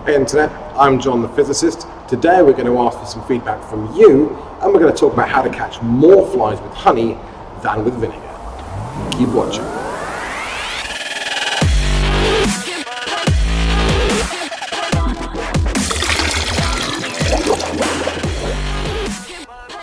Hey Internet, I'm John the Physicist. Today we're going to ask for some feedback from you, and we're going to talk about how to catch more flies with honey than with vinegar. Keep watching.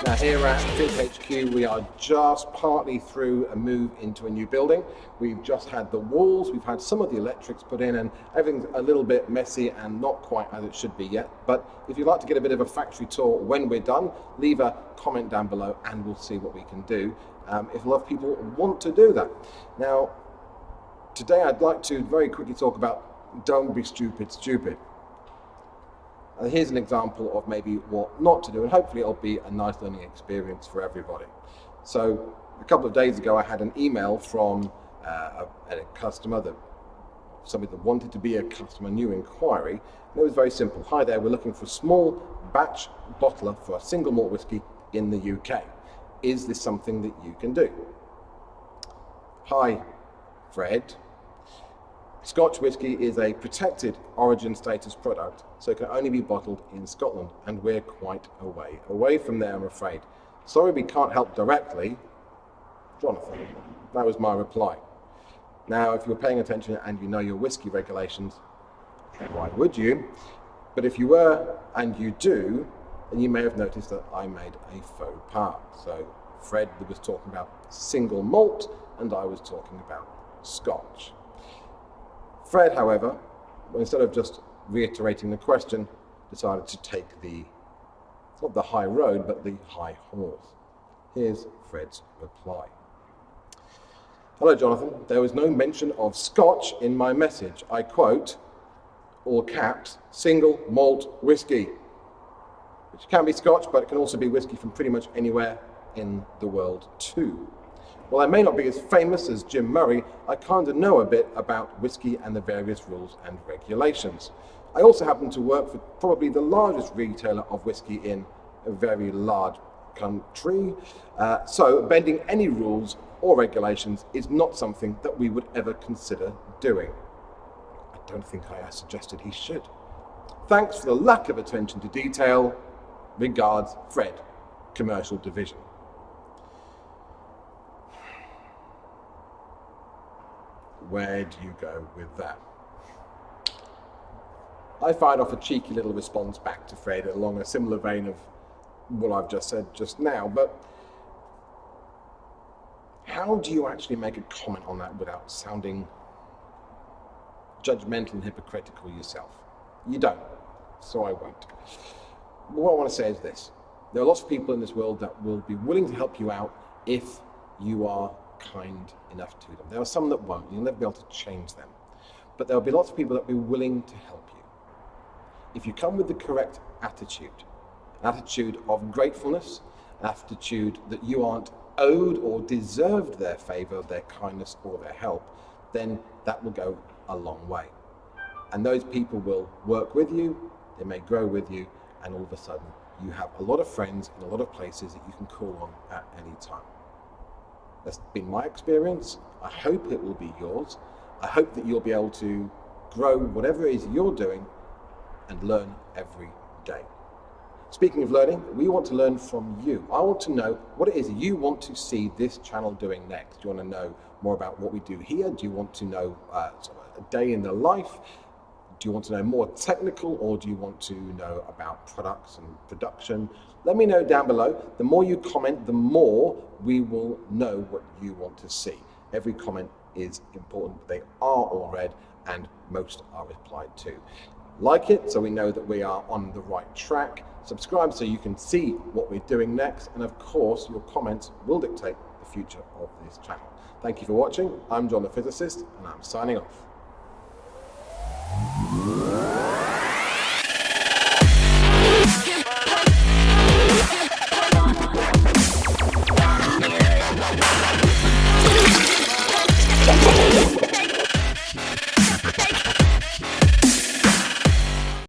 Now here at Phys HQ we are just partly through a move into a new building. We've just had the walls, we've had some of the electrics put in, and everything's a little bit messy and not quite as it should be yet. But if you'd like to get a bit of a factory tour when we're done, leave a comment down below and we'll see what we can do if a lot of people want to do that. Now today I'd like to very quickly talk about don't be stupid. Here's an example of maybe what not to do, and hopefully it'll be a nice learning experience for everybody. So a couple of days ago I had an email from a customer, somebody that wanted to be a customer, new inquiry, and it was very simple. Hi there, we're looking for a small batch bottler for a single malt whiskey in the UK. Is this something that you can do? Hi Fred. Scotch whisky is a protected origin status product, so it can only be bottled in Scotland, and we're quite away from there, I'm afraid. Sorry we can't help directly, Jonathan. That was my reply. Now, if you're paying attention and you know your whisky regulations, why would you? But if you were, and you do, then you may have noticed that I made a faux pas. So Fred was talking about single malt, and I was talking about Scotch. Fred, however, instead of just reiterating the question, decided to take not the high road, but the high horse. Here's Fred's reply. Hello, Jonathan. There was no mention of Scotch in my message. I quote, all caps, single malt whiskey, which can be Scotch, but it can also be whiskey from pretty much anywhere in the world too. While I may not be as famous as Jim Murray, I kind of know a bit about whiskey and the various rules and regulations. I also happen to work for probably the largest retailer of whiskey in a very large country, so bending any rules or regulations is not something that we would ever consider doing. I don't think I suggested he should. Thanks for the lack of attention to detail. Regards, Fred, Commercial Division. Where do you go with that? I fired off a cheeky little response back to Fred along a similar vein of what I've just said just now, but how do you actually make a comment on that without sounding judgmental and hypocritical yourself? You don't, so I won't. What I want to say is this. There are lots of people in this world that will be willing to help you out if you are kind enough to them. There are some that won't. You'll never be able to change them. But there will be lots of people that will be willing to help you. If you come with the correct attitude, an attitude of gratefulness, an attitude that you aren't owed or deserved their favor, their kindness, or their help, then that will go a long way. And those people will work with you, they may grow with you, and all of a sudden you have a lot of friends in a lot of places that you can call on at any time. That's been my experience. I hope it will be yours. I hope that you'll be able to grow whatever it is you're doing and learn every day. Speaking of learning, we want to learn from you. I want to know what it is you want to see this channel doing next. Do you want to know more about what we do here? Do you want to know a day in the life? Do you want to know more technical, or do you want to know about products and production? Let me know down below. The more you comment, the more we will know what you want to see. Every comment is important. They are all read, and most are replied to. Like it so we know that we are on the right track. Subscribe so you can see what we're doing next. And of course, your comments will dictate the future of this channel. Thank you for watching. I'm John the Physicist, and I'm signing off.